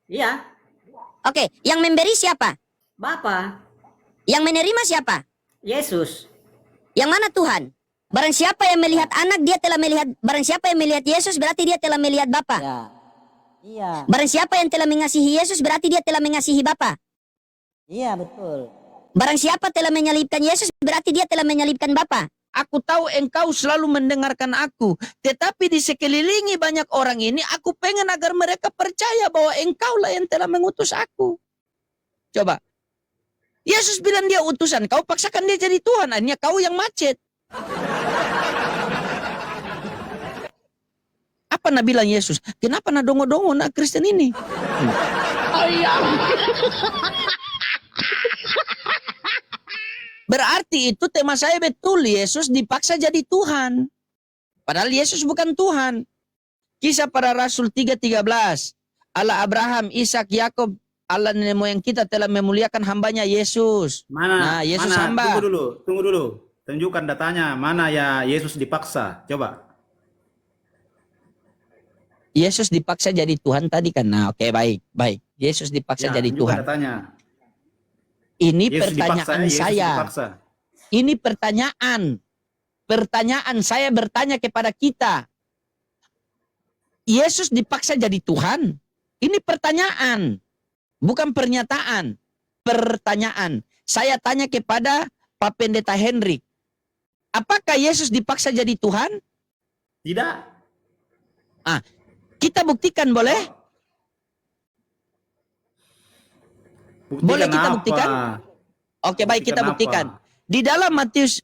Iya, Oke, yang memberi siapa? Bapa, Yang menerima siapa? Yesus. Yang mana Tuhan? Barang siapa yang melihat anak, dia telah melihat. Barang siapa yang melihat Yesus, berarti dia telah melihat Bapa. Ya. Iya. Barang siapa yang telah mengasihi Yesus, berarti dia telah mengasihi Bapa. Iya, betul. Barang siapa telah menyalibkan Yesus, berarti dia telah menyalibkan Bapa. Aku tahu engkau selalu mendengarkan aku. Tetapi di sekelilingi banyak orang ini, aku pengen agar mereka percaya bahwa engkaulah yang telah mengutus aku. Coba. Yesus bilang dia utusan, kau paksakan dia jadi Tuhan, akhirnya kau yang macet. Apa nak bilang Yesus? Kenapa nak dongo-dongo nak Kristen ini? Berarti itu tema saya betul, Yesus dipaksa jadi Tuhan. Padahal Yesus bukan Tuhan. Kisah para Rasul 3:13. Allah Abraham, Ishak, Yakub, Allah nenek moyang kita telah memuliakan hambanya Yesus. Mana? Nah, Yesus mana? hamba. Tunggu dulu. Tunjukkan datanya. Mana ya Yesus dipaksa? Coba. Yesus dipaksa jadi Tuhan tadi kan. Nah, oke, baik. Yesus dipaksa jadi tunjukkan Tuhan. datanya. Ini Yesus pertanyaan dipaksa, saya. Yesus dipaksa. Ini pertanyaan. Pertanyaan saya bertanya kepada kita. Yesus dipaksa jadi Tuhan? Ini pertanyaan. Bukan pernyataan. Pertanyaan. Saya tanya kepada Pak Pendeta Hendrik. Apakah Yesus dipaksa jadi Tuhan? Tidak. Kita buktikan boleh? Boleh kita apa? buktikan? Oke, baik, kita buktikan. Apa? Di dalam Matius,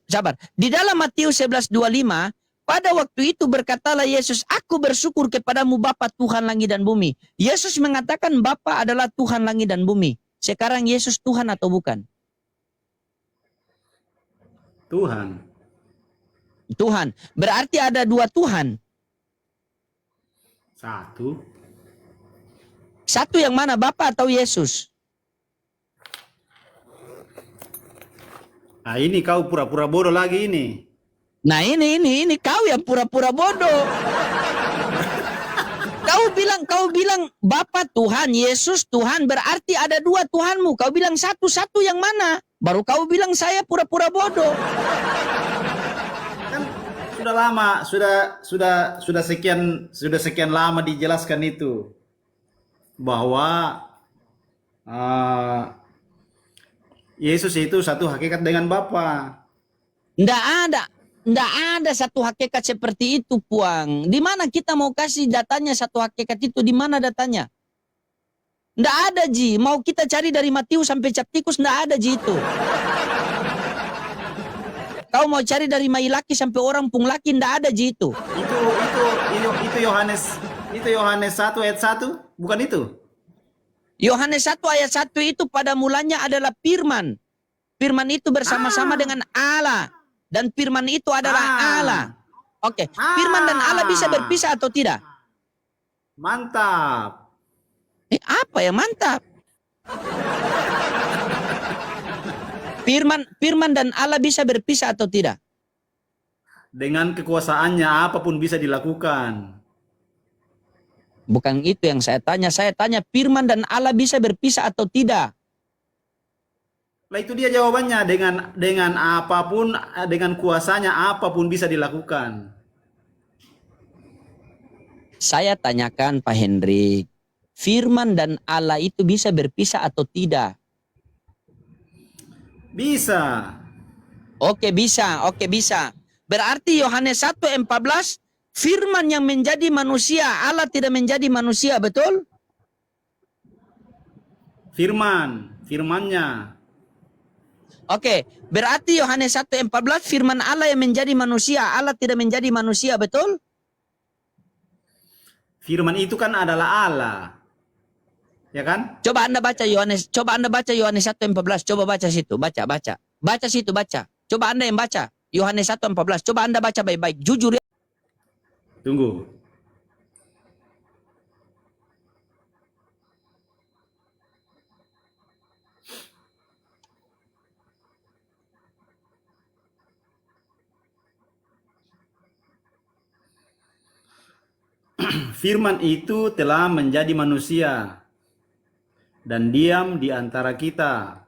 Di dalam Matius 11:25, pada waktu itu berkatalah Yesus, aku bersyukur kepadamu Bapa Tuhan langit dan bumi. Yesus mengatakan Bapa adalah Tuhan langit dan bumi. Sekarang Yesus Tuhan atau bukan? Tuhan. Tuhan. Berarti ada dua Tuhan. Satu. Satu yang mana, Bapa atau Yesus? Nah, ini kau pura-pura bodoh lagi ini. Nah ini kau yang pura-pura bodoh. Kau bilang Bapa Tuhan, Yesus Tuhan, berarti ada dua Tuhanmu. Kau bilang satu yang mana? Baru kau bilang saya pura-pura bodoh. Kan sudah lama, sudah sekian lama dijelaskan itu bahwa Yesus itu satu hakikat dengan Bapa. Nggak ada satu hakikat seperti itu, Puang. Di mana kita mau kasih datanya satu hakikat itu? Di mana datanya? Nggak ada, Ji. Mau kita cari dari Matius sampai Captikus, nggak ada, Ji, itu. Kau mau cari dari Mailaki sampai orang Punglaki, nggak ada, Ji, itu. Itu Yohanes 1 ayat 1, bukan itu? Yohanes 1 ayat 1 itu pada mulanya adalah firman. Firman itu bersama-sama dengan Allah. Dan firman itu adalah Allah. Oke, firman dan Allah bisa berpisah atau tidak? Mantap. Apa ya mantap? Firman dan Allah bisa berpisah atau tidak? Dengan kekuasaannya apapun bisa dilakukan. Bukan itu yang saya tanya. Saya tanya firman dan Allah bisa berpisah atau tidak? Lah itu dia jawabannya, dengan apapun, dengan kuasanya apapun bisa dilakukan. Saya tanyakan Pak Hendrik, firman dan Allah itu bisa berpisah atau tidak? Bisa. Oke bisa. Berarti Yohanes 1:14, firman yang menjadi manusia, Allah tidak menjadi manusia, betul? Firmannya. Oke, berarti Yohanes 1:14 firman Allah yang menjadi manusia, Allah tidak menjadi manusia, betul? Firman itu kan adalah Allah. Ya kan? Coba Anda baca Yohanes 1:14, coba baca situ, baca. Baca situ, baca. Coba Anda yang baca Yohanes 1:14, coba Anda baca baik-baik, jujur ya. Tunggu. Firman itu telah menjadi manusia. dan diam di antara kita.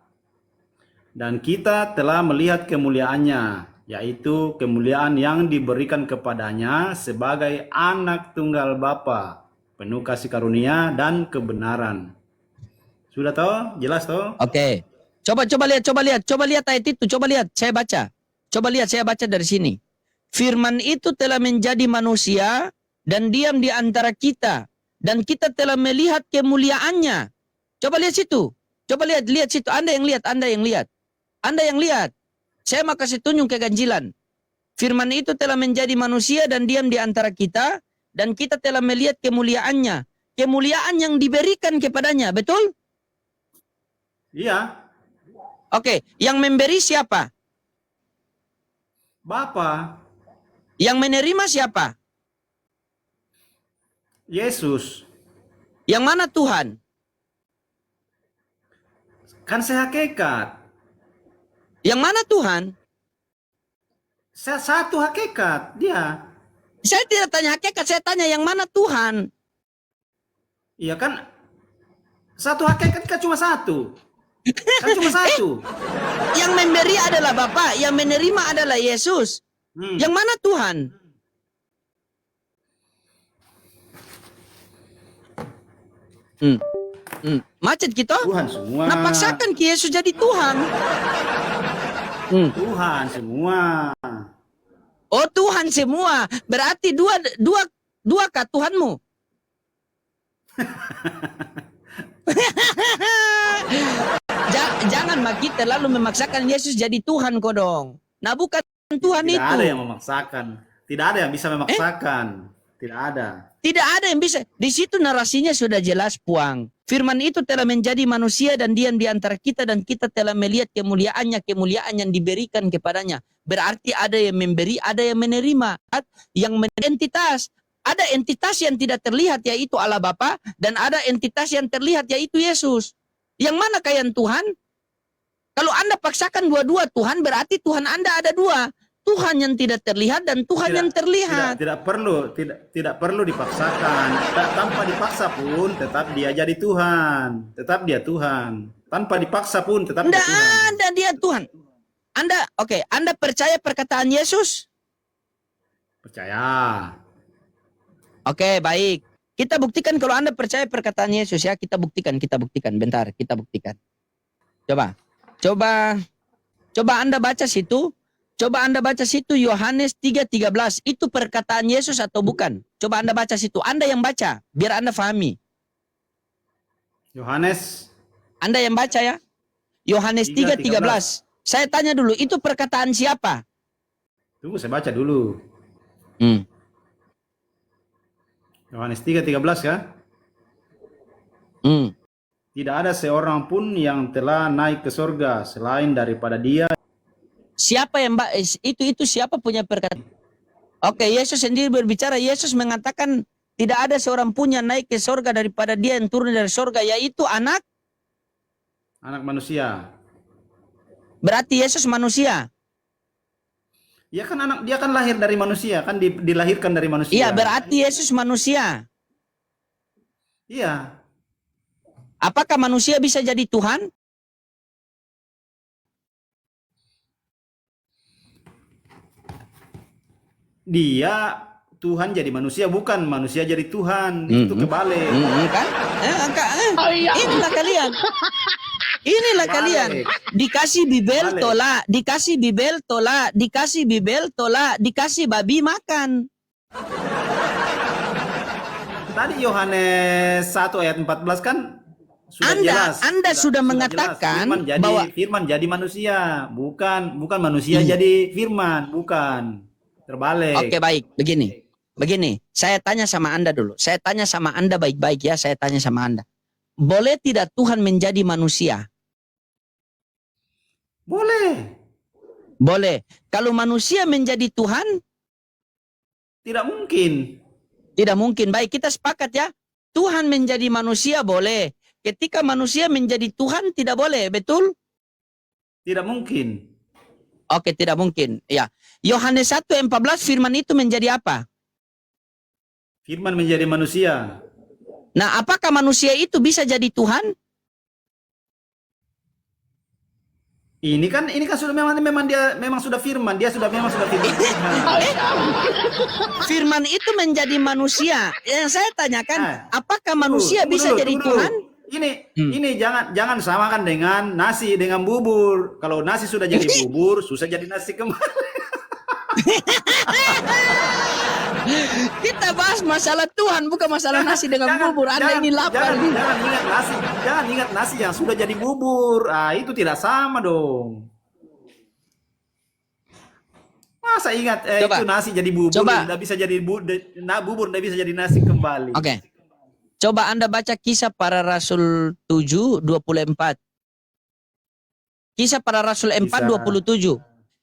Dan kita telah melihat kemuliaannya, yaitu kemuliaan yang diberikan kepadanya sebagai anak tunggal Bapa, penuh kasih karunia dan kebenaran. Sudah toh? Jelas toh? Oke. Coba lihat ayat itu, coba lihat, saya baca. Coba lihat, saya baca dari sini. Firman itu telah menjadi manusia dan diam di antara kita, dan kita telah melihat kemuliaannya. Coba lihat situ. Coba lihat situ. Anda yang lihat. Anda yang lihat. Saya mau kasih tunjuk keganjilan. Firman itu telah menjadi manusia dan diam di antara kita, dan kita telah melihat kemuliaannya. Kemuliaan yang diberikan kepadanya, betul? Iya. Oke, yang memberi siapa? Bapa, Yang menerima siapa? Yesus. Yang mana Tuhan? Kan sehakikat. Yang mana Tuhan? Satu hakikat dia. Saya tidak tanya hakikat, saya tanya yang mana Tuhan? Iya kan, satu hakikat kan cuma satu. Kan cuma satu. Yang memberi adalah Bapa, yang menerima adalah Yesus. Yang mana Tuhan? Macet kita? Tuhan semua. Nah, paksakan ke Yesus jadi Tuhan. Tuhan semua. Oh, Tuhan semua. Berarti dua kah Tuhanmu? Jangan kita lalu memaksakan Yesus jadi Tuhan kok dong. Nah, bukan Tuhan Tidak itu. ada yang memaksakan. Tidak ada yang bisa memaksakan. Tidak ada. Tidak ada yang bisa. Di situ narasinya sudah jelas, Puang. Firman itu telah menjadi manusia dan diam di antara kita, dan kita telah melihat kemuliaannya, kemuliaan yang diberikan kepadanya. Berarti ada yang memberi, ada yang menerima. Yang entitas. Ada entitas yang tidak terlihat, yaitu Allah Bapa, dan ada entitas yang terlihat, yaitu Yesus. Yang mana kalian Tuhan? Kalau Anda paksakan dua-dua Tuhan, berarti Tuhan Anda ada dua. Tuhan yang tidak terlihat dan Tuhan yang terlihat. Tidak perlu dipaksakan. Tanpa dipaksa pun tetap dia jadi Tuhan. Tetap dia Tuhan. Tanpa dipaksa pun tetap dia Tuhan. Ada dia Tuhan. Anda percaya perkataan Yesus? Percaya. Oke, baik. Kita buktikan kalau Anda percaya perkataan Yesus ya. Kita buktikan. Bentar, kita buktikan. Coba Anda baca situ. Coba Anda baca situ Yohanes 3:13. Itu perkataan Yesus atau bukan? Coba Anda baca situ. Anda yang baca, biar Anda pahami. Yohanes. Anda yang baca ya. Yohanes 3:13. Saya tanya dulu, itu perkataan siapa? Tunggu, saya baca dulu. Yohanes 3:13 ya. Tidak ada seorang pun yang telah naik ke surga selain daripada Dia. Siapa yang itu siapa punya perkataan? Oke, Yesus sendiri berbicara. Yesus mengatakan tidak ada seorang pun yang naik ke surga daripada Dia yang turun dari surga, yaitu anak manusia. Berarti Yesus manusia. Ya kan dia kan lahir dari manusia, kan dilahirkan dari manusia. Iya, berarti Yesus manusia. Iya. Apakah manusia bisa jadi Tuhan? Dia Tuhan jadi manusia, bukan manusia jadi Tuhan. Itu kebalik. Kan? Inilah kalian. Inilah kalian. Dikasih bibel tolak, dikasih bibel tolak, dikasih bibel tolak, dikasih babi makan. Tadi Yohanes 1 ayat 14 kan sudah jelas. Anda sudah mengatakan jelas. bahwa Firman jadi manusia, bukan manusia jadi firman, bukan. Terbalik. Oke, baik, begini. Saya tanya sama Anda dulu. Saya tanya sama Anda baik-baik ya. Saya tanya sama Anda. Boleh tidak Tuhan menjadi manusia? Boleh. Boleh. Kalau manusia menjadi Tuhan? Tidak mungkin. Tidak mungkin. Baik, kita sepakat ya. Tuhan menjadi manusia boleh. Ketika manusia menjadi Tuhan tidak boleh, betul? Tidak mungkin. Oke, tidak mungkin. Ya. Yohanes 1:14 firman itu menjadi apa? Firman menjadi manusia. Nah, apakah manusia itu bisa jadi Tuhan? ini kan sudah memang dia memang sudah firman, dia sudah memang sudah firman. Firman itu menjadi manusia. Yang saya tanyakan, apakah manusia Tunggu bisa dulu, jadi tunggu dulu. Tuhan? Ini jangan samakan dengan nasi dengan bubur. Kalau nasi sudah jadi bubur, susah jadi nasi kembali. Kita bahas masalah Tuhan, bukan masalah nasi dengan bubur. Anda ini lapar. Jangan ingat nasi yang sudah jadi bubur. Ah, itu tidak sama dong. Masa ingat Coba. itu nasi jadi bubur, Coba. tidak bisa jadi bubur, tidak bisa jadi nasi kembali. Oke. Coba Anda baca Kisah Para Rasul 7:24. Kisah Para Rasul 4:27.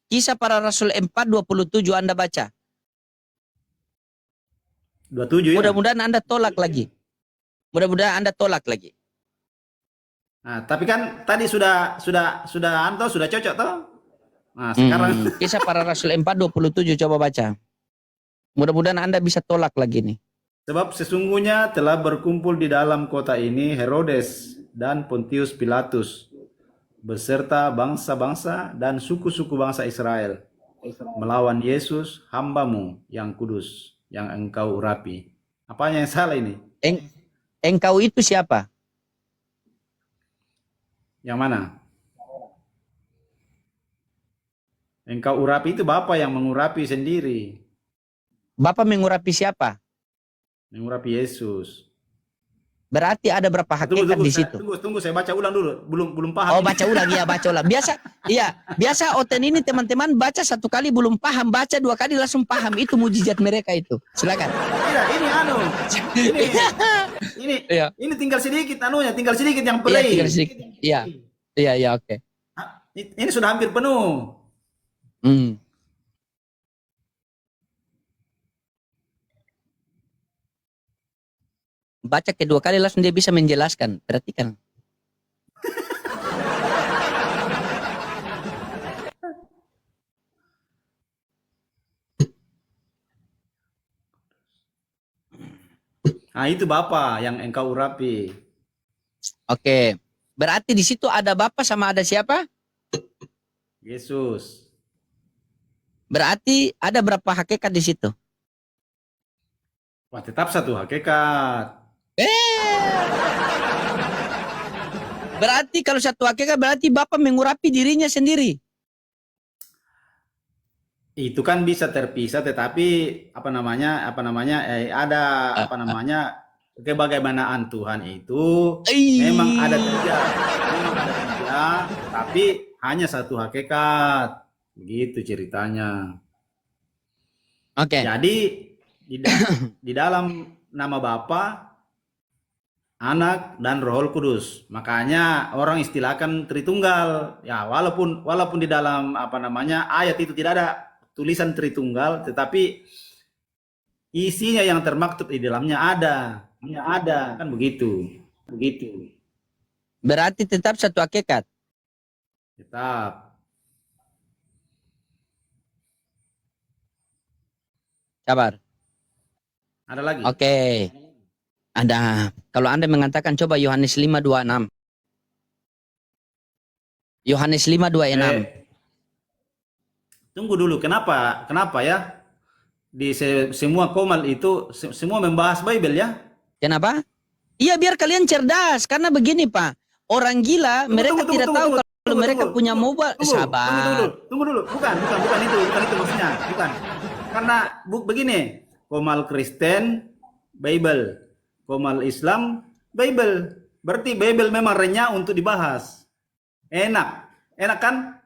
Kisah Para Rasul 4:27 Anda baca. 27 ya. Mudah-mudahan Anda tolak lagi. Mudah-mudahan Anda tolak lagi. Nah, tapi kan tadi sudah Anto sudah cocok toh? Nah, sekarang Kisah Para Rasul 4:27 coba baca. Mudah-mudahan Anda bisa tolak lagi nih. sebab sesungguhnya telah berkumpul di dalam kota ini Herodes dan Pontius Pilatus beserta bangsa-bangsa dan suku-suku bangsa Israel melawan Yesus hambamu yang kudus yang engkau urapi. Apanya yang salah ini? Engkau itu siapa? Yang mana? Engkau urapi itu Bapa yang mengurapi sendiri. Bapak mengurapi siapa? Mengurapi Yesus. Berarti ada berapa hakikat di situ? Tunggu, saya baca ulang dulu. Belum paham. Oh, baca ulang, ya, baca ulang. Biasa Oten ini teman-teman baca satu kali belum paham, baca dua kali langsung paham. Itu mujizat mereka itu. Silakan. Tidak, ini Iya. ini tinggal sedikit tinggal sedikit yang Iya, play. tinggal sedikit. Iya, oke. Ini sudah hampir penuh. Baca kedua kali langsung dia bisa menjelaskan. Perhatikan. Nah, itu Bapa yang engkau urapi. Oke. Berarti di situ ada Bapa sama ada siapa? Yesus. Berarti ada berapa hakikat di situ? Wah, tetap satu hakikat. Berarti kalau satu hakikat berarti Bapa mengurapi dirinya sendiri. Itu kan bisa terpisah, tetapi ada kebagaimanaan Tuhan itu memang ada tiga, tapi hanya satu hakikat, begitu ceritanya. Oke. Jadi di dalam nama Bapa, Anak dan Roh Kudus. Makanya orang istilahkan Tritunggal. Ya, walaupun di dalam ayat itu tidak ada tulisan Tritunggal, tetapi isinya yang termaktub di dalamnya ada, kan begitu. Berarti tetap satu hakikat. Tetap. Sabar. Ada lagi? Oke. Ada. Kalau Anda mengatakan coba Yohanes 5:26. Yohanes 5:26. Tunggu dulu, kenapa ya? Di semua komal itu semua membahas Bible ya? Kenapa? Iya, biar kalian cerdas. Karena begini, Pak. Orang gila, mereka tidak tahu kalau mereka punya mobile. Sabar. Tunggu dulu. Bukan itu maksudnya. Bukan. Karena begini, komal Kristen, Bible. Komal Islam, Bible. Berarti Bible memang renyah untuk dibahas. Enak kan?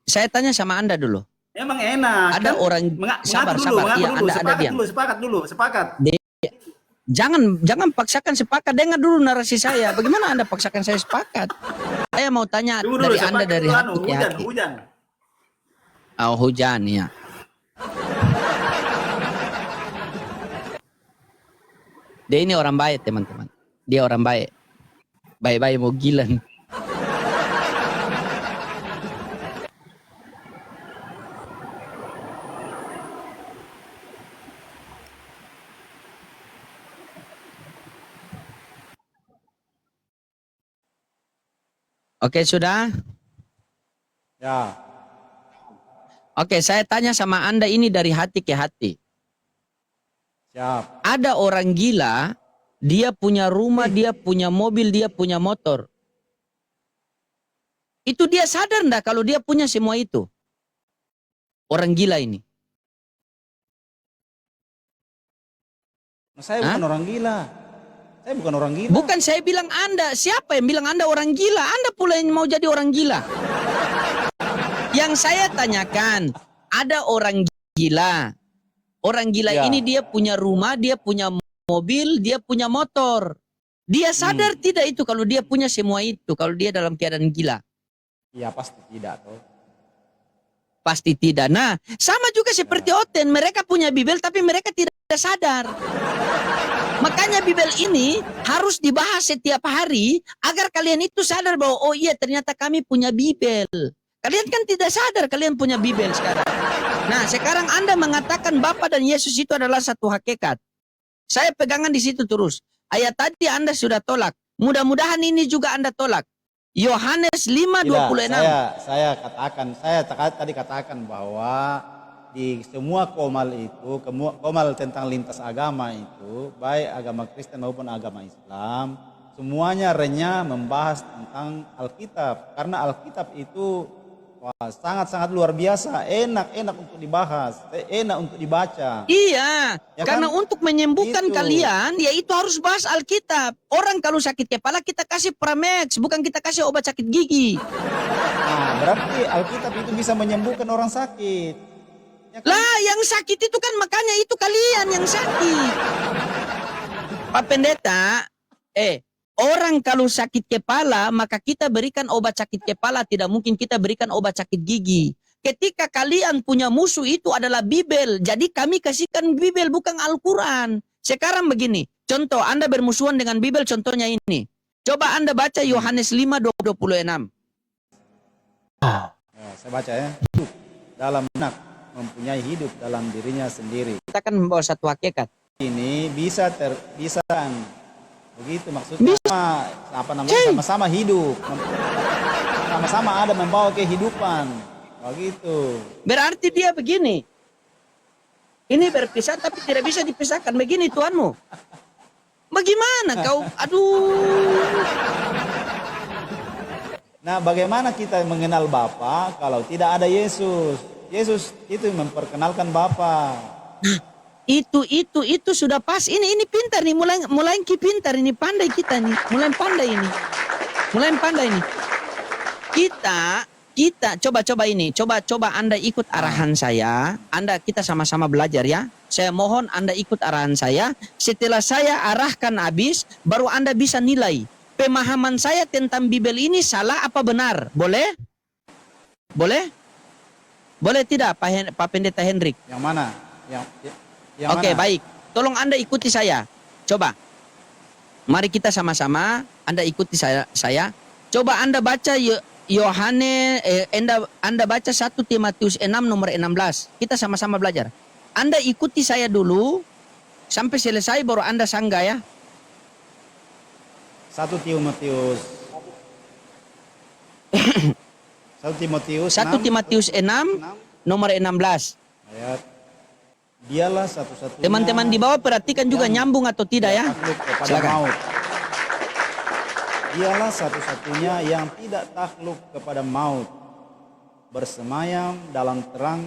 Saya tanya sama Anda dulu. Emang enak. Ada kan? orang sabar. Iya, Anda diam. Sepakat. Jangan paksakan sepakat. Dengar dulu narasi saya. Bagaimana Anda paksakan saya sepakat? Saya mau tanya dari Anda dari hati ke hati. Hujan. Oh, hujan ya. Dia ini orang baik, teman-teman. Dia orang baik. Baik-baik mau gila. Oke, sudah. Ya. Oke, saya tanya sama Anda ini dari hati ke hati. Siap. Ada orang gila, dia punya rumah, dia punya mobil, dia punya motor. Itu dia sadar enggak kalau dia punya semua itu? Orang gila ini. Saya bukan orang gila. Saya bukan orang gila. Bukan saya bilang Anda. Siapa yang bilang Anda orang gila? Anda pula yang mau jadi orang gila. Yang saya tanyakan, ada orang gila. Orang gila Ya. ini dia punya rumah, dia punya mobil, dia punya motor. Dia sadar tidak itu kalau dia punya semua itu, kalau dia dalam keadaan gila? Iya pasti tidak toh. Pasti tidak. Nah, sama juga seperti Oten. Mereka punya Bibel tapi mereka tidak sadar. Makanya Bibel ini harus dibahas setiap hari agar kalian itu sadar bahwa oh iya ternyata kami punya Bibel. Kalian kan tidak sadar kalian punya Bibel sekarang. Nah, sekarang Anda mengatakan Bapa dan Yesus itu adalah satu hakikat. Saya pegangan di situ terus. Ayat tadi Anda sudah tolak. Mudah-mudahan ini juga Anda tolak. Yohanes 5:26. Saya tadi katakan bahwa di semua komal itu, komal tentang lintas agama itu, baik agama Kristen maupun agama Islam, semuanya renyah membahas tentang Alkitab. Karena Alkitab itu sangat-sangat luar biasa, enak untuk dibahas, enak untuk dibaca. Iya, Ya karena kan? untuk menyembuhkan Itu. kalian, ya itu harus bahas Alkitab. Orang kalau sakit kepala kita kasih Pramex, bukan kita kasih obat sakit gigi. Nah, berarti Alkitab itu bisa menyembuhkan orang sakit. Ya kan? Lah, yang sakit itu kan makanya itu kalian yang sakit. Pak Pendeta, orang kalau sakit kepala, maka kita berikan obat sakit kepala, tidak mungkin kita berikan obat sakit gigi. Ketika kalian punya musuh itu adalah Bibel, jadi kami kasihkan Bibel bukan Al-Quran. Sekarang begini, contoh Anda bermusuhan dengan Bibel, contohnya ini. Coba Anda baca Yohanes 5:26. Ya, saya baca ya. Hidup dalam anak mempunyai hidup dalam dirinya sendiri. Kita kan membawa satu hakikat. Ini bisa begitu maksudnya apa namanya sama-sama hidup, sama-sama ada membawa kehidupan, begitu. Berarti dia begini. Ini berpisah tapi tidak bisa dipisahkan. Begini Tuanmu. Bagaimana kau? Aduh. Nah, bagaimana kita mengenal Bapa kalau tidak ada Yesus? Yesus itu memperkenalkan Bapa. Itu sudah pas. Ini pintar nih, mulai pintar ini, pandai kita nih, mulai pandai ini. Kita coba ini, coba Anda ikut arahan saya. Kita sama-sama belajar ya. Saya mohon Anda ikut arahan saya. Setelah saya arahkan habis, baru Anda bisa nilai pemahaman saya tentang Bibel ini salah apa benar. Boleh? Boleh tidak Pak Pendeta Hendrik? Yang mana? Yang Oke, mana? baik. Tolong Anda ikuti saya. Coba. Mari kita sama-sama. Anda ikuti saya. Coba Anda baca Yohanes, Anda baca 1 Timotius 6 nomor 16. Kita sama-sama belajar. Anda ikuti saya dulu. Sampai selesai baru Anda sanggah ya. 1 Timotius 1 Timotius 6 nomor 16. ayat. Dialah satu-satunya Teman-teman di bawah perhatikan juga yang nyambung atau tidak ya. takluk kepada Silakan. maut. Dialah satu-satunya yang tidak takluk kepada maut, bersemayam dalam terang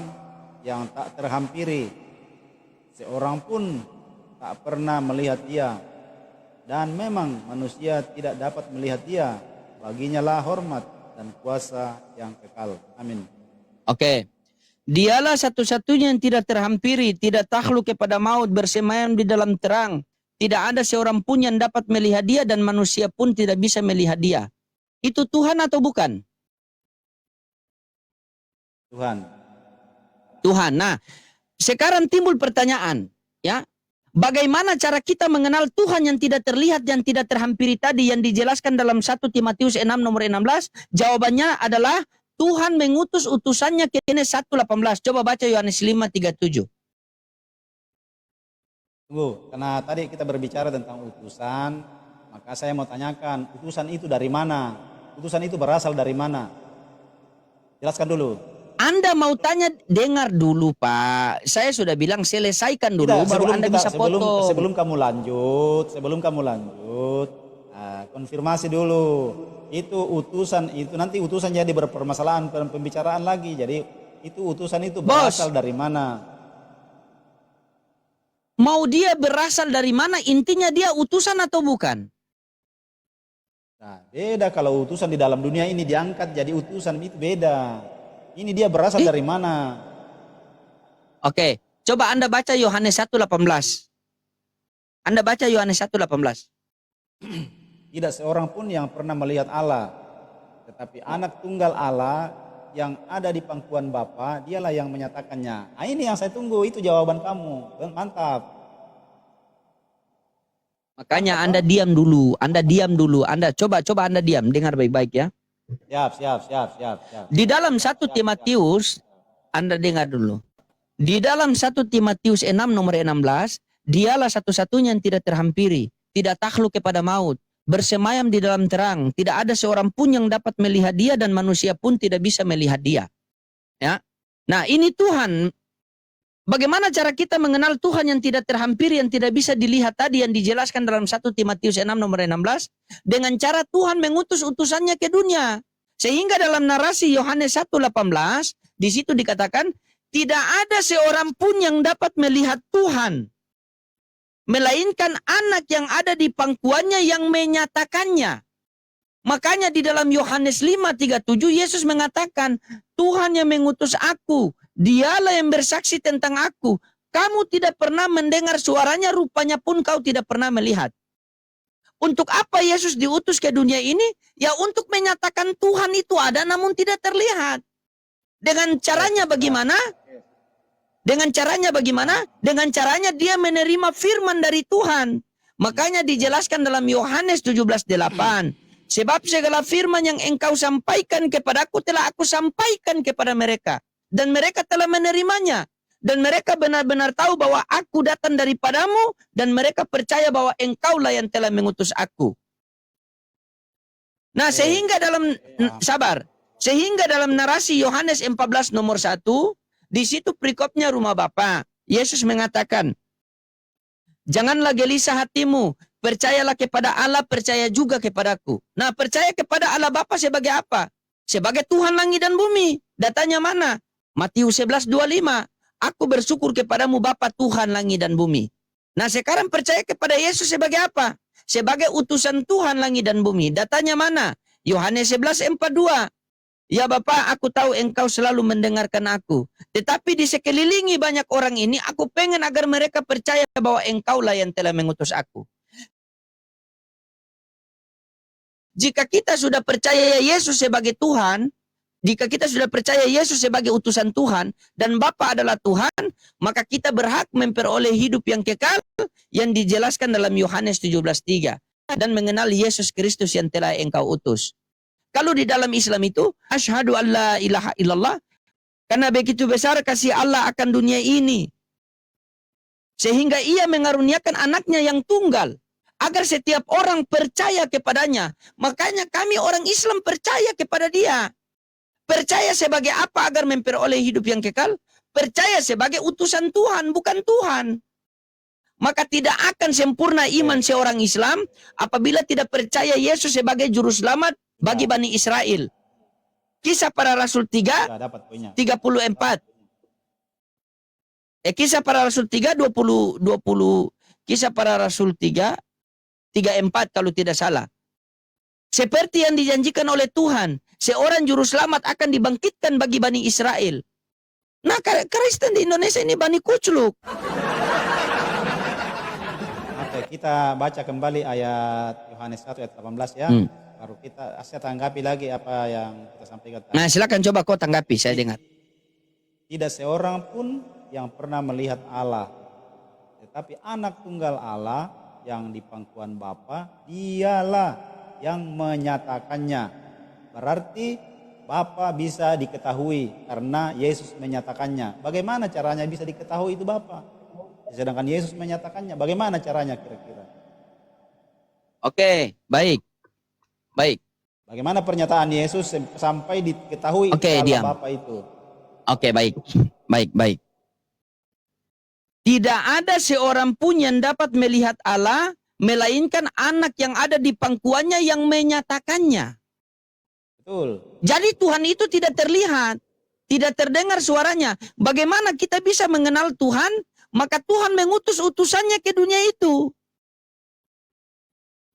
yang tak terhampiri. Seorang pun tak pernah melihat dia, dan memang manusia tidak dapat melihat dia. Baginya lah hormat dan kuasa yang kekal. Amin. Oke. Dialah satu-satunya yang tidak terhampiri, tidak takluk kepada maut, bersemayam di dalam terang. Tidak ada seorang pun yang dapat melihat dia dan manusia pun tidak bisa melihat dia. Itu Tuhan atau bukan? Tuhan. Nah, sekarang timbul pertanyaan, ya. Bagaimana cara kita mengenal Tuhan yang tidak terlihat, yang tidak terhampiri tadi yang dijelaskan dalam 1 Timotius 6 nomor 16? Jawabannya adalah Tuhan mengutus utusannya ke Yohanes 1:18. Coba baca Yohanes 5:37. Tunggu, karena tadi kita berbicara tentang utusan, maka saya mau tanyakan, utusan itu dari mana? Utusan itu berasal dari mana? Jelaskan dulu. Anda mau tanya, dengar dulu Pak. Saya sudah bilang selesaikan dulu, Tidak, baru Anda bisa potong. sebelum kamu lanjut, konfirmasi dulu. Itu utusan itu nanti utusan jadi berpermasalahan pembicaraan lagi. Jadi itu utusan itu berasal dari mana? Mau dia berasal dari mana? Intinya dia utusan atau bukan? Nah, beda kalau utusan di dalam dunia ini diangkat jadi utusan itu beda. Ini dia berasal dari mana? Oke, coba Anda baca Yohanes 1:18. Anda baca Yohanes 1:18. Tidak seorang pun yang pernah melihat Allah, tetapi anak tunggal Allah yang ada di pangkuan Bapa, dialah yang menyatakannya. Nah, ini yang saya tunggu, itu jawaban kamu. Mantap. Makanya Anda diam dulu, Anda coba Anda diam, dengar baik-baik ya. Siap. Di dalam 1 Timotius, Anda dengar dulu. Di dalam 1 Timotius 6 nomor 16, dialah satu-satunya yang tidak terhampiri, tidak takluk kepada maut, bersemayam di dalam terang, tidak ada seorang pun yang dapat melihat dia dan manusia pun tidak bisa melihat dia. Ya. Nah, ini Tuhan. Bagaimana cara kita mengenal Tuhan yang tidak terhampiri, yang tidak bisa dilihat tadi yang dijelaskan dalam 1 Timotius 6 nomor 16? Dengan cara Tuhan mengutus utusannya ke dunia. Sehingga dalam narasi Yohanes 1:18, di situ dikatakan, tidak ada seorang pun yang dapat melihat Tuhan, melainkan anak yang ada di pangkuannya yang menyatakannya. Makanya di dalam Yohanes 5:37 Yesus mengatakan, Tuhan yang mengutus aku, dialah yang bersaksi tentang aku. Kamu tidak pernah mendengar suaranya, rupanya pun kau tidak pernah melihat. Untuk apa Yesus diutus ke dunia ini? Ya untuk menyatakan Tuhan itu ada namun tidak terlihat. Dengan caranya bagaimana? Dengan caranya dia menerima firman dari Tuhan. Makanya dijelaskan dalam Yohanes 17:8. Sebab segala firman yang engkau sampaikan kepadaku telah aku sampaikan kepada mereka. Dan mereka telah menerimanya. Dan mereka benar-benar tahu bahwa aku datang daripadamu. Dan mereka percaya bahwa engkaulah yang telah mengutus aku. Nah sehingga dalam narasi Yohanes 14 nomor 1. Di situ perikopnya rumah Bapa. Yesus mengatakan, janganlah gelisah hatimu. Percayalah kepada Allah, percaya juga kepadaku. Nah, percaya kepada Allah Bapa sebagai apa? Sebagai Tuhan langit dan bumi. Datanya mana? Matius 11:25. Aku bersyukur kepadamu Bapa Tuhan langit dan bumi. Nah, sekarang percaya kepada Yesus sebagai apa? Sebagai utusan Tuhan langit dan bumi. Datanya mana? Yohanes 11:42. Ya Bapa, aku tahu engkau selalu mendengarkan aku. Tetapi di sekelilingi banyak orang ini, aku pengen agar mereka percaya bahwa engkaulah yang telah mengutus aku. Jika kita sudah percaya Yesus sebagai Tuhan, jika kita sudah percaya Yesus sebagai utusan Tuhan, dan Bapa adalah Tuhan, maka kita berhak memperoleh hidup yang kekal, yang dijelaskan dalam Yohanes 17:3. Dan mengenal Yesus Kristus yang telah engkau utus. Kalau di dalam Islam itu, asyhadu an la ilaha illallah, karena begitu besar kasih Allah akan dunia ini, sehingga ia mengaruniakan anaknya yang tunggal, agar setiap orang percaya kepadanya. Makanya kami orang Islam percaya kepada dia. Percaya sebagai apa agar memperoleh hidup yang kekal? Percaya sebagai utusan Tuhan, bukan Tuhan. Maka tidak akan sempurna iman seorang Islam apabila tidak percaya Yesus sebagai juru selamat bagi Bani Israel. Kisah Para Rasul 3:34. Kisah Para Rasul 3:20. Kisah Para Rasul 3:34 kalau tidak salah. Seperti yang dijanjikan oleh Tuhan, seorang juru selamat akan dibangkitkan bagi Bani Israel. Nah, Kristen di Indonesia ini Bani Kucluk. Oke, kita baca kembali ayat Yohanes 1 ayat 18 ya. Baru saya tanggapi lagi apa yang kita sampaikan tadi. Nah, silakan coba kau tanggapi, saya dengar. Tidak seorang pun yang pernah melihat Allah, tetapi anak tunggal Allah yang di pangkuan Bapa, dialah yang menyatakannya. Berarti Bapa bisa diketahui karena Yesus menyatakannya. Bagaimana caranya bisa diketahui itu Bapa? Sedangkan Yesus menyatakannya. Bagaimana caranya kira-kira? Oke, baik. Bagaimana pernyataan Yesus sampai diketahui Oke, Allah diam. Bapa itu? Oke, baik. Baik, baik. Tidak ada seorang pun yang dapat melihat Allah, melainkan anak yang ada di pangkuannya yang menyatakannya. Betul. Jadi Tuhan itu tidak terlihat, tidak terdengar suaranya. Bagaimana kita bisa mengenal Tuhan? Maka Tuhan mengutus utusannya ke dunia itu.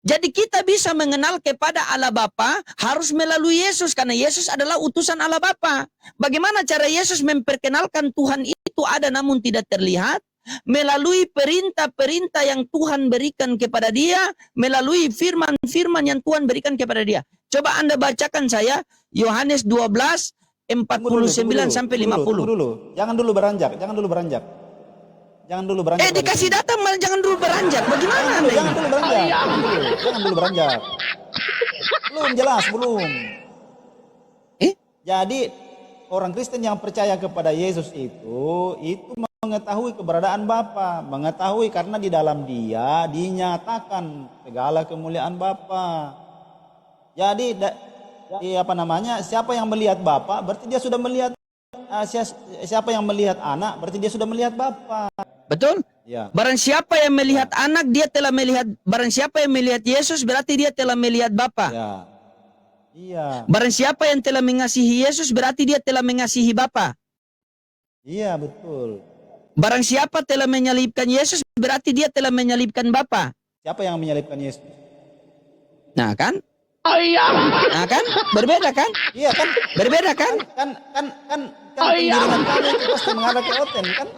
Jadi kita bisa mengenal kepada Allah Bapa harus melalui Yesus, karena Yesus adalah utusan Allah Bapa. Bagaimana cara Yesus memperkenalkan Tuhan itu ada namun tidak terlihat? Melalui perintah-perintah yang Tuhan berikan kepada dia, melalui firman-firman yang Tuhan berikan kepada dia. Coba Anda bacakan saya Yohanes 12 49 sampai 50. Tunggu dulu. Jangan dulu beranjak. Dikasih data malah jangan dulu beranjak. Bagaimana Anda ini? Jangan dulu beranjak. Belum jelas, belum. Jadi orang Kristen yang percaya kepada Yesus itu mengetahui keberadaan Bapa, mengetahui karena di dalam Dia dinyatakan segala kemuliaan Bapa. Jadi siapa yang melihat Bapa berarti dia sudah melihat siapa yang melihat anak berarti dia sudah melihat Bapa. Betul? Ya. Barang siapa yang melihat anak, dia telah melihat. Barang siapa yang melihat Yesus, berarti dia telah melihat Bapa. Ya. Iya. Barang siapa yang telah mengasihi Yesus, berarti dia telah mengasihi Bapa. Iya, betul. Barang siapa telah menyalibkan Yesus, berarti dia telah menyalibkan Bapa. Siapa yang menyalibkan Yesus? Nah kan? Nah kan? Berbeda kan? Iya kan? Berbeda kan? Kan pengiringan kamu itu pasti mengarah ke Oten kan?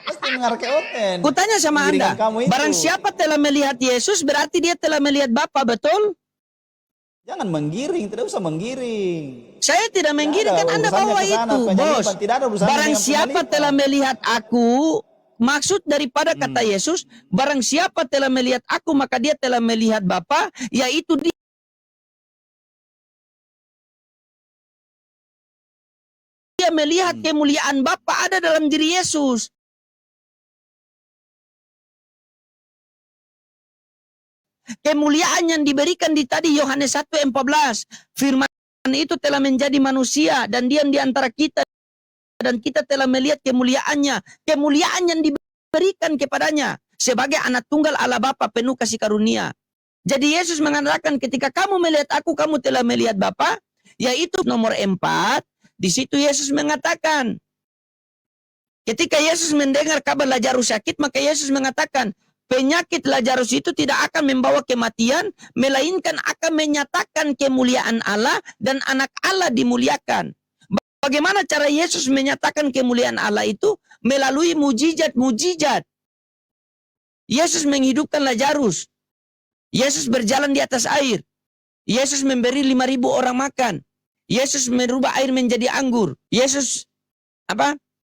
Pasti mengarah ke Oten. Kutanya sama Anda, Pengiringan kamu itu. barang siapa telah melihat Yesus, berarti dia telah melihat Bapa, betul? Jangan menggiring, tidak usah menggiring. Saya tidak menggiring, kan Anda urusannya bawa ke sana, itu, penyaliban. bos. Tidak ada urusannya Barang dengan siapa penyaliban. telah melihat aku, maksud daripada kata Yesus, barang siapa telah melihat aku, maka dia telah melihat Bapa, yaitu dia melihat kemuliaan Bapa ada dalam diri Yesus. Kemuliaan yang diberikan di tadi Yohanes 1:14. Firman itu telah menjadi manusia dan diam di antara kita, dan kita telah melihat kemuliaannya. Kemuliaan yang diberikan kepadanya sebagai anak tunggal Allah Bapa penuh kasih karunia. Jadi Yesus mengatakan ketika kamu melihat aku, kamu telah melihat Bapa. Yaitu nomor 4. Di situ Yesus mengatakan, ketika Yesus mendengar kabar Lazarus sakit, maka Yesus mengatakan, penyakit Lazarus itu tidak akan membawa kematian, melainkan akan menyatakan kemuliaan Allah dan anak Allah dimuliakan. Bagaimana cara Yesus menyatakan kemuliaan Allah itu? Melalui mujizat-mujizat. Yesus menghidupkan Lazarus. Yesus berjalan di atas air. Yesus memberi 5.000 orang makan. Yesus merubah air menjadi anggur. Yesus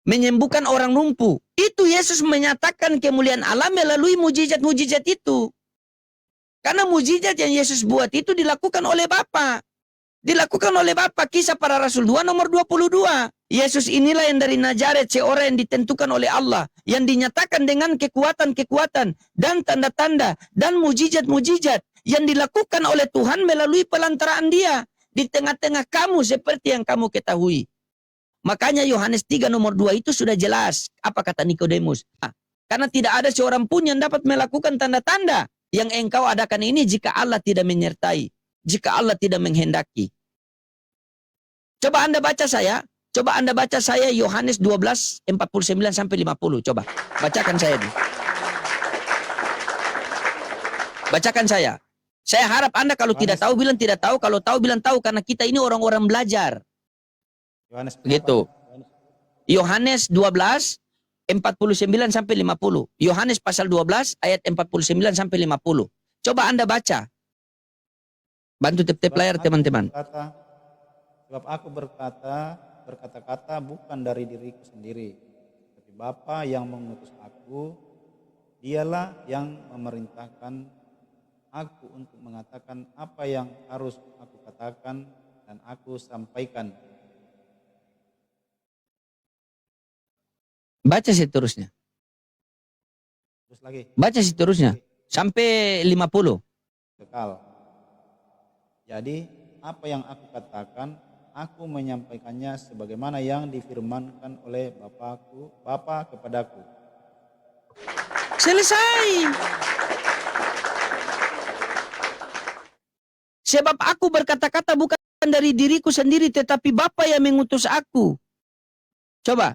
menyembuhkan orang lumpuh. Itu Yesus menyatakan kemuliaan Allah melalui mujizat-mujizat itu. Karena mujizat yang Yesus buat itu dilakukan oleh Bapa. Dilakukan oleh Bapa. Kisah Para Rasul 2 nomor 22. Yesus inilah yang dari Nazaret, seorang yang ditentukan oleh Allah, yang dinyatakan dengan kekuatan-kekuatan dan tanda-tanda dan mujizat-mujizat yang dilakukan oleh Tuhan melalui pelantaraan Dia di tengah-tengah kamu seperti yang kamu ketahui. Makanya Yohanes 3 nomor 2 itu sudah jelas apa kata Nikodemus. Karena tidak ada seorang pun yang dapat melakukan tanda-tanda yang engkau adakan ini jika Allah tidak menyertai, jika Allah tidak menghendaki. Coba Anda baca saya Yohanes 12 49 sampai 50. Coba bacakan saya dulu. Bacakan saya. Saya harap Anda kalau tidak tahu bilang tidak tahu, kalau tahu bilang tahu, karena kita ini orang-orang belajar. Yohanes Begitu. Yohanes 12 49 sampai 50. Yohanes pasal 12 ayat 49 sampai 50. Coba Anda baca. Bantu tip-tip layar teman-teman. Sebab aku berkata-kata bukan dari diriku sendiri, tapi Bapa yang mengutus aku, Dialah yang memerintahkan aku untuk mengatakan apa yang harus aku katakan dan aku sampaikan. Baca seterusnya. Terus lagi. Baca seterusnya. Sampai 50. Kekal. Jadi apa yang aku katakan, aku menyampaikannya sebagaimana yang difirmankan oleh Bapa kepadaku. Selesai. Sebab aku berkata-kata bukan dari diriku sendiri, tetapi Bapa yang mengutus aku. Coba.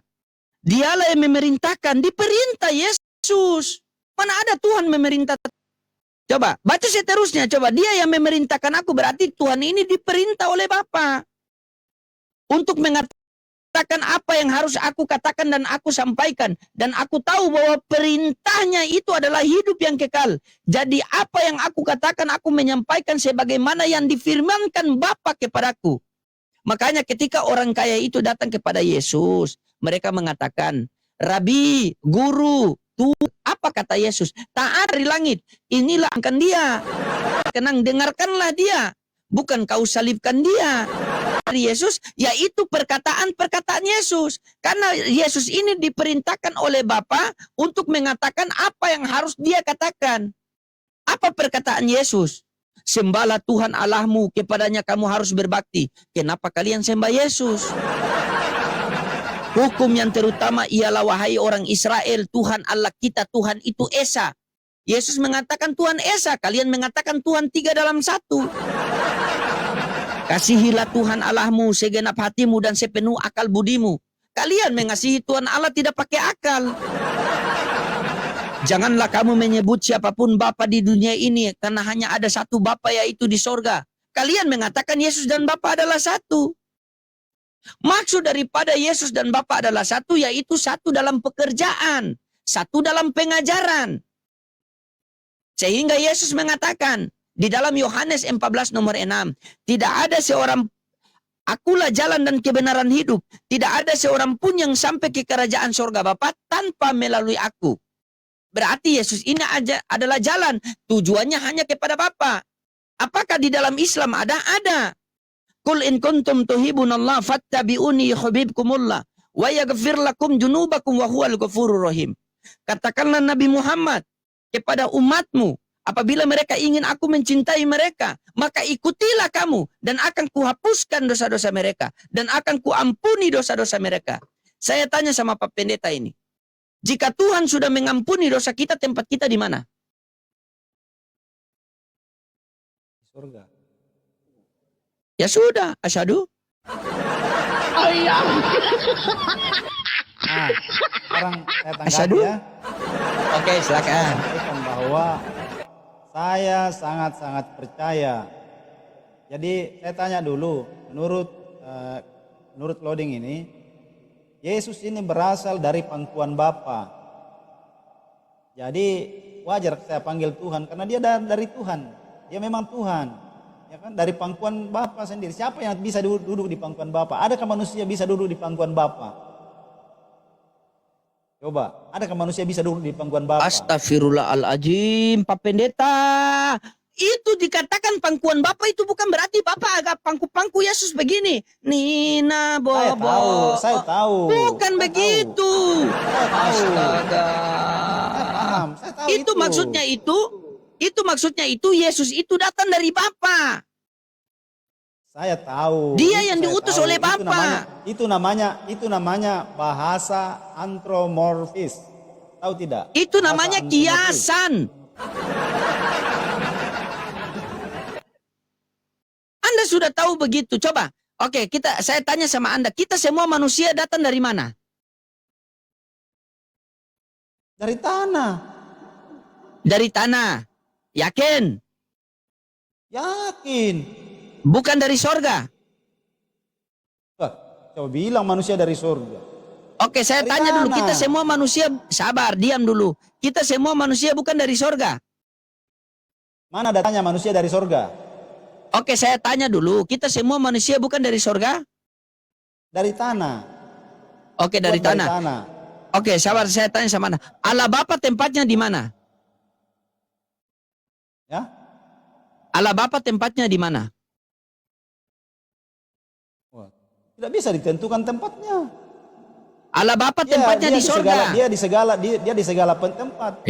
Dialah yang memerintahkan, diperintah Yesus. Mana ada Tuhan memerintah? Coba, baca seterusnya. Coba, dia yang memerintahkan aku, berarti Tuhan ini diperintah oleh Bapa untuk mengatakan apa yang harus aku katakan dan aku sampaikan. Dan aku tahu bahwa perintahnya itu adalah hidup yang kekal. Jadi apa yang aku katakan, aku menyampaikan sebagaimana yang difirmankan Bapa kepadaku. Makanya ketika orang kaya itu datang kepada Yesus, mereka mengatakan, Rabi, Guru, Tuhan. Apa kata Yesus? Taat dari langit, inilah akan dia. Kenang, dengarkanlah dia. Bukan kau salibkan dia. Dari Yesus, yaitu perkataan-perkataan Yesus. Karena Yesus ini diperintahkan oleh Bapa untuk mengatakan apa yang harus dia katakan. Apa perkataan Yesus? Sembahlah Tuhan Allahmu, kepadanya kamu harus berbakti. Kenapa kalian sembah Yesus? Hukum yang terutama ialah, wahai orang Israel, Tuhan Allah kita, Tuhan itu Esa. Yesus mengatakan Tuhan Esa, kalian mengatakan Tuhan 3 dalam 1. Kasihilah Tuhan Allahmu segenap hatimu dan sepenuh akal budimu. Kalian mengasihi Tuhan Allah tidak pakai akal. Janganlah kamu menyebut siapapun Bapa di dunia ini, karena hanya ada satu Bapa, yaitu di sorga. Kalian mengatakan Yesus dan Bapa adalah satu. Maksud daripada Yesus dan Bapa adalah satu, yaitu satu dalam pekerjaan, satu dalam pengajaran. Sehingga Yesus mengatakan di dalam Yohanes 14 nomor 6, tidak ada seorang, akulah jalan dan kebenaran hidup, tidak ada seorang pun yang sampai ke kerajaan sorga Bapa tanpa melalui aku. Berarti Yesus ini adalah jalan, tujuannya hanya kepada Bapa. Apakah di dalam Islam ada? Ada. Qul in kuntum tuhibunallah fattabi'uni yuhibbukumullah wa yaghfir lakum junubakum wa huwal ghafurur rahim. Katakanlah Nabi Muhammad kepada umatmu, apabila mereka ingin aku mencintai mereka, maka ikutilah kamu dan akan kuhapuskan dosa-dosa mereka dan akan kuampuni dosa-dosa mereka. Saya tanya sama Pak Pendeta ini, jika Tuhan sudah mengampuni dosa kita, tempat kita di mana? Surga. Ya sudah, asyhadu. Nah, sekarang saya tanggapi Asyhadu. ya. Oke, silakan. Sampaikan bahwa saya sangat-sangat percaya. Jadi saya tanya dulu, menurut loading ini, Yesus ini berasal dari pangkuan Bapa. Jadi wajar saya panggil Tuhan karena dia dari Tuhan. Dia memang Tuhan. Ya kan, dari pangkuan Bapa sendiri. Siapa yang bisa duduk di pangkuan Bapa? Adakah manusia bisa duduk di pangkuan Bapa? Coba, adakah manusia bisa duduk di pangkuan Bapa? Astagfirullahaladzim, Pak Pendeta. Itu dikatakan pangkuan Bapa itu bukan berarti Bapa agak pangku-pangku Yesus begini. Nina Bobo. Saya tahu. Bukan Saya begitu. Astaga. Saya tahu Itu maksudnya itu Yesus itu datang dari Bapa. Saya tahu. Dia yang Saya diutus tahu. oleh Bapa. Itu namanya bahasa antromorfis. Tahu tidak? Itu Bahasa namanya antromorfis. kiasan. Anda sudah tahu begitu. Coba, oke, saya tanya sama Anda, kita semua manusia datang dari mana? Dari tanah. Dari tanah. Yakin? Yakin. Bukan dari sorga. Wah, coba bilang manusia dari surga. Oke, saya Dari tanya dulu, tanah. kita semua manusia, sabar, diam dulu. Kita semua manusia bukan dari sorga. Mana datanya manusia dari surga? Oke, saya tanya dulu, kita semua manusia bukan dari sorga? Dari tanah. Oke, dari Buat tanah. Oke, sabar, saya tanya sama Anda. Allah Bapa tempatnya di mana? Ya? Allah Bapa tempatnya di mana? Wah, tidak bisa ditentukan tempatnya. Allah Bapa Dia, tempatnya dia di sorga. dia di segala tempat.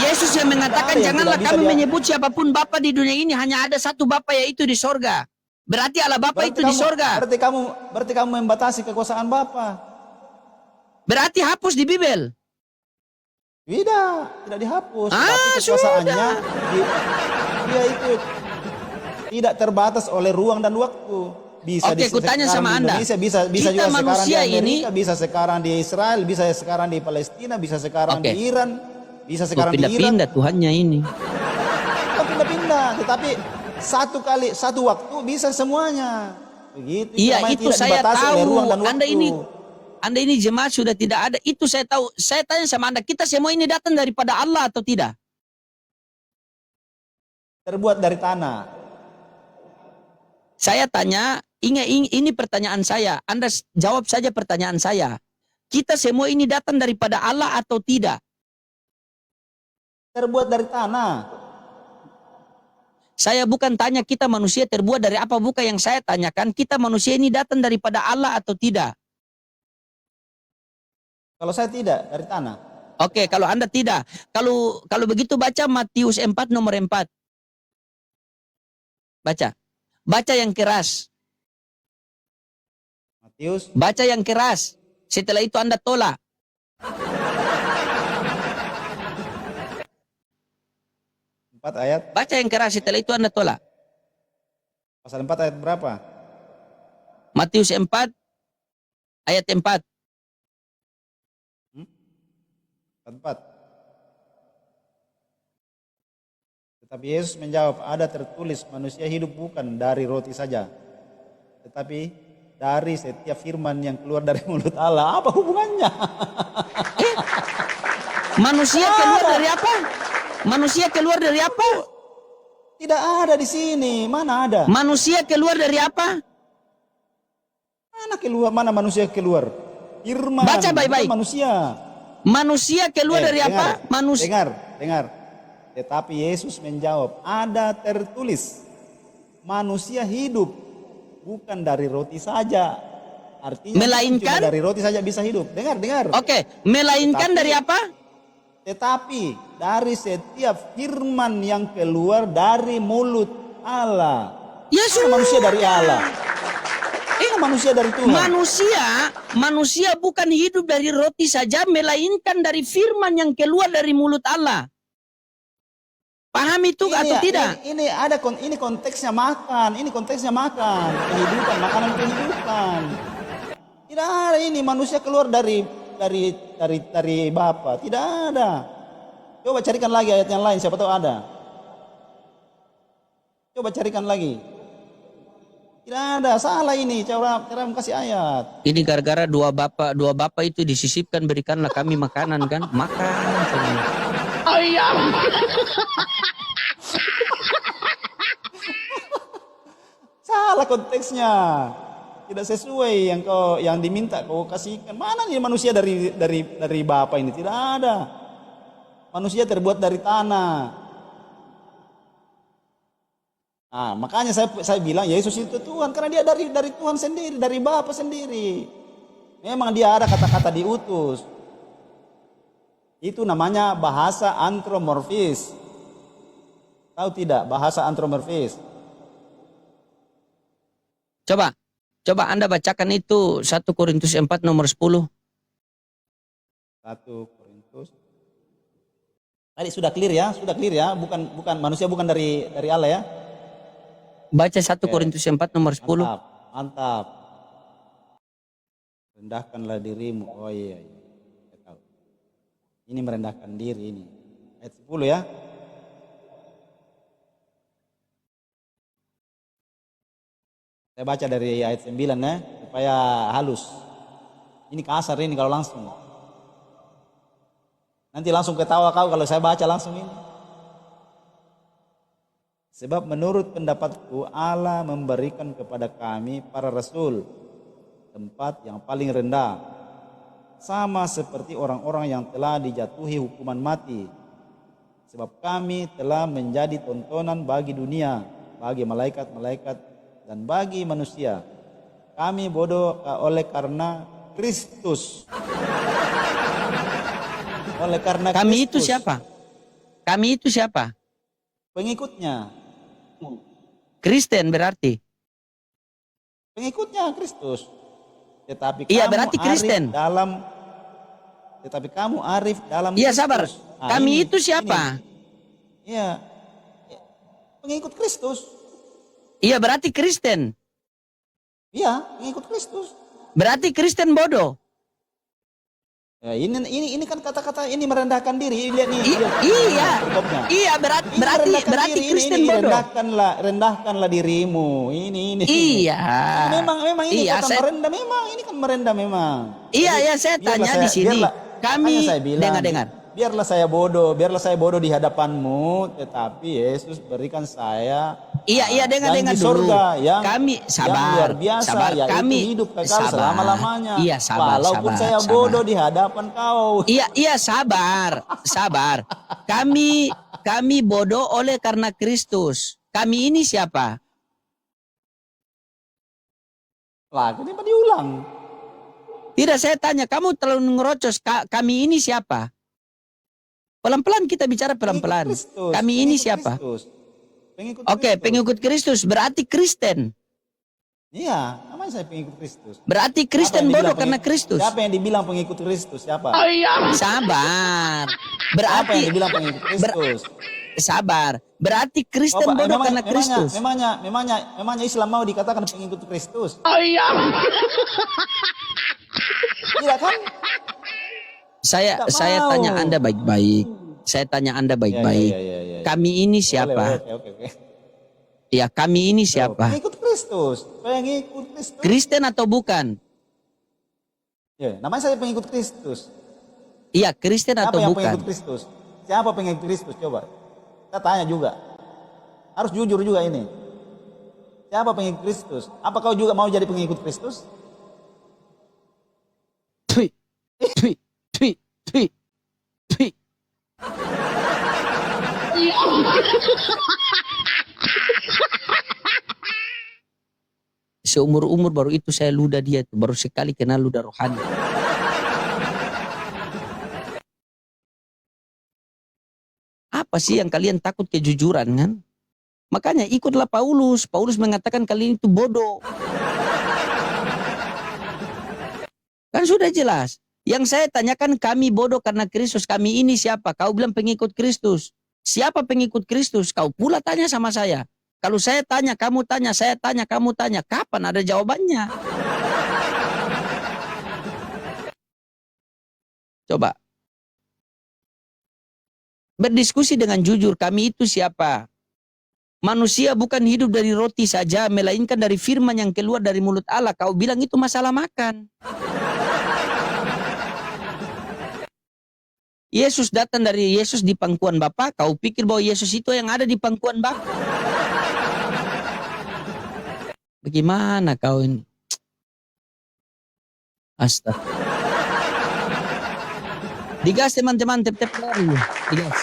Yesus yang mengatakan Tidak ada yang janganlah tidak bisa kamu dia- menyebut siapapun Bapa di dunia ini, hanya ada satu Bapa yaitu di sorga. Berarti Allah Bapa itu di sorga. Berarti kamu membatasi kekuasaan Bapa. Berarti hapus di Bibel. Tidak dihapus. Ah, Tapi kekuasaannya dia itu tidak terbatas oleh ruang dan waktu. Bisa Oke, kutanya sekarang sama di Anda. Indonesia, bisa Kita juga sekarang di manusia Amerika, ini- bisa sekarang di Israel, bisa sekarang di Palestina, bisa sekarang Oke. di Iran, bisa Mau sekarang di Irak. pindah-pindah Tuhannya ini. Oh, pindah-pindah, tetapi satu waktu bisa semuanya. Begitu. Iya, namanya itu tidak saya dibatasi oleh tahu. ruang dan Anda waktu. ini jemaat sudah tidak ada. Itu saya tahu. Saya tanya sama Anda, kita semua ini datang daripada Allah atau tidak? Terbuat dari tanah. Saya tanya, ini pertanyaan saya. Anda jawab saja pertanyaan saya. Kita semua ini datang daripada Allah atau tidak? Terbuat dari tanah. Saya bukan tanya kita manusia terbuat dari apa, bukan yang saya tanyakan. Kita manusia ini datang daripada Allah atau tidak? Kalau saya tidak, dari tanah. Oke, kalau Anda tidak. Kalau begitu baca Matius 4 nomor 4. Baca. Baca yang keras. Matius Baca yang keras. Setelah itu Anda tolak. 4 ayat, Baca yang keras, setelah itu Anda tolak. pasal 4 ayat berapa? Matius 4 ayat 4. 4. Tetapi Yesus menjawab, ada tertulis manusia hidup bukan dari roti saja, tetapi dari setiap firman yang keluar dari mulut Allah. Apa hubungannya? Manusia keluar dari apa? Manusia keluar dari apa? Tidak ada di sini. Mana ada? Manusia keluar dari apa? Mana keluar? Mana manusia keluar? Firman. Baca bukan baik-baik. Manusia. Manusia keluar dari apa? Manusia. Dengar. Tetapi Yesus menjawab, ada tertulis manusia hidup bukan dari roti saja. Artinya Melainkan? cuma dari roti saja bisa hidup. Dengar. Oke, melainkan Tetapi- dari apa? Tetapi dari setiap firman yang keluar dari mulut Allah. Yesus. Mana manusia dari Allah? Manusia dari Tuhan. Manusia bukan hidup dari roti saja, melainkan dari firman yang keluar dari mulut Allah. Paham itu atau tidak? Ini konteksnya makan. Ini konteksnya makan. Kehidupan, makanan kehidupan. Tidak ada ini manusia keluar dari Bapa. Tidak ada. Coba carikan lagi ayat yang lain, siapa tahu ada. Coba carikan lagi. Tidak ada, salah ini cara kasih ayat. Ini gara-gara dua bapak itu disisipkan, berikanlah kami makanan kan? Makan. Salah konteksnya. Tidak sesuai yang diminta kau kasihkan. Mana nih manusia dari Bapa ini? Tidak ada. Manusia terbuat dari tanah. Nah, makanya saya bilang Yesus itu Tuhan karena dia dari Tuhan sendiri, dari Bapa sendiri. Memang dia ada kata-kata diutus. Itu namanya bahasa antromorfis. Tahu tidak bahasa antromorfis? Coba Anda bacakan itu 1 Korintus 4 nomor 10. 1 Korintus. Tadi sudah clear ya, bukan manusia bukan dari Allah ya. Baca 1 Korintus 4 nomor 10. Mantap. Rendahkanlah dirimu. Oh iya. Saya tahu. Ini merendahkan diri ini. Ayat 10 ya. Saya baca dari ayat 9 ya, supaya halus. Ini kasar ini kalau langsung. Nanti langsung ketawa kau kalau saya baca langsung ini. Sebab menurut pendapatku Allah memberikan kepada kami para rasul tempat yang paling rendah, sama seperti orang-orang yang telah dijatuhi hukuman mati. Sebab kami telah menjadi tontonan bagi dunia, bagi malaikat-malaikat dan bagi manusia. Kami bodoh oleh karena Kristus. Oleh karena Kami itu Kristus, siapa? Kami itu siapa? Pengikutnya. Kristen berarti. Pengikutnya Kristus. Tetapi Iya, kamu berarti arif Kristen. Tetapi kamu arif dalam Iya, Kristus. sabar. Ah, Kami ini, itu siapa? ini. Iya. Pengikut Kristus. Iya, berarti Kristen. Iya, pengikut Kristus. Berarti Kristen bodoh. Ya, ini kan kata-kata ini merendahkan diri. Lihat nih. Iya, lihat, perkopnya. iya Ini berarti merendahkan diri, Kristen ini bodoh. rendahkanlah dirimu. Ini. Iya. Memang ini Iya, kata saya- merendah memang. Ini kan merendah memang. Iya, Jadi, ya saya biarlah tanya di sini. Kami makanya saya bilang, dengar. biarlah saya bodoh di hadapanmu, tetapi Yesus berikan saya Iya, dengar janji dulu. surga yang Kami yang luar biasa, sabar. yaitu Kami hidup kekal sabar. selama-lamanya. Iya, sabar, Walaupun sabar, saya sabar. bodoh di hadapan kau. Iya, sabar. Kami bodoh oleh karena Kristus. Kami ini siapa? Lah, kenapa diulang? Tidak, saya tanya, kamu terlalu ngerocos. Kami ini siapa? Pelan-pelan kita bicara pelan-pelan. Pengikut Kristus, Kami ini pengikut siapa? Kristus. Pengikut Oke, Kristus. pengikut Kristus berarti Kristen. Iya, namanya saya pengikut Kristus. Berarti Kristen Siapa yang bodoh dibilang karena pengikut- Kristus. Siapa yang dibilang pengikut Kristus? Siapa? Sabar. Siapa Berarti yang dibilang pengikut Kristus? sabar. Berarti Kristen Pak, bodoh karena Kristus. Memangnya Islam mau dikatakan pengikut Kristus? Iya kan? Saya mau. tanya Anda baik-baik. Saya tanya Anda baik-baik. Iya. Kami ini siapa? Oke. Ya, kami ini siapa? Pengikut Kristus. Pengikut Kristus. Kristen atau bukan? Ya, namanya saya pengikut Kristus. Iya, Kristen Siapa atau yang bukan? pengikut Kristus? Siapa pengikut Kristus? Coba. Kita tanya juga. Harus jujur juga ini. Siapa pengikut Kristus? Apa kau juga mau jadi pengikut Kristus? Tui. Seumur-umur baru itu saya ludah dia tuh. Baru sekali kenal ludah rohani. Apa sih yang kalian takut kejujuran kan? Makanya ikutlah Paulus. Paulus mengatakan kalian itu bodoh. Kan sudah jelas. Yang saya tanyakan kami bodoh karena Kristus. Kami ini siapa? Kau bilang pengikut Kristus. Siapa pengikut Kristus? Kau pula tanya sama saya. Kalau saya tanya, kamu tanya. Saya tanya, kamu tanya. Kapan ada jawabannya? Coba. Berdiskusi dengan jujur. Kami itu siapa? Manusia bukan hidup dari roti saja, melainkan dari firman yang keluar dari mulut Allah. Kau bilang itu masalah makan. Yesus datang dari Yesus di pangkuan Bapa. Kau pikir bahwa Yesus itu yang ada di pangkuan Bapa? Bagaimana kau ini? Astaga. Digas teman-teman, tep-tep lari. Digas.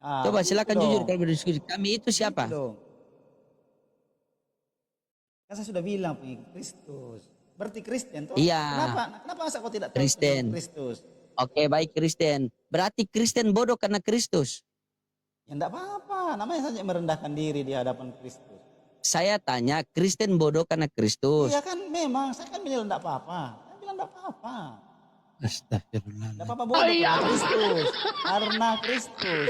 Coba silakan begitu jujur dong. kalau berdiskusi. Kami itu siapa? Begitu dong. Kan saya sudah bilang pengikut Kristus. Berarti Kristen toh? Iya. Kenapa masa kau tidak tahu Kristen. pengikut Kristus? Oke, baik Kristen. Berarti Kristen bodoh karena Kristus. Ya enggak apa-apa, namanya saja merendahkan diri di hadapan Kristus. Saya tanya, Kristen bodoh karena Kristus. Iya kan memang, saya kan bilang enggak apa-apa. Saya bilang enggak apa-apa. Astagfirullah. Enggak apa-apa bodoh karena Kristus. Karena Kristus.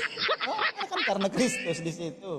Oh, kan karena Kristus di situ.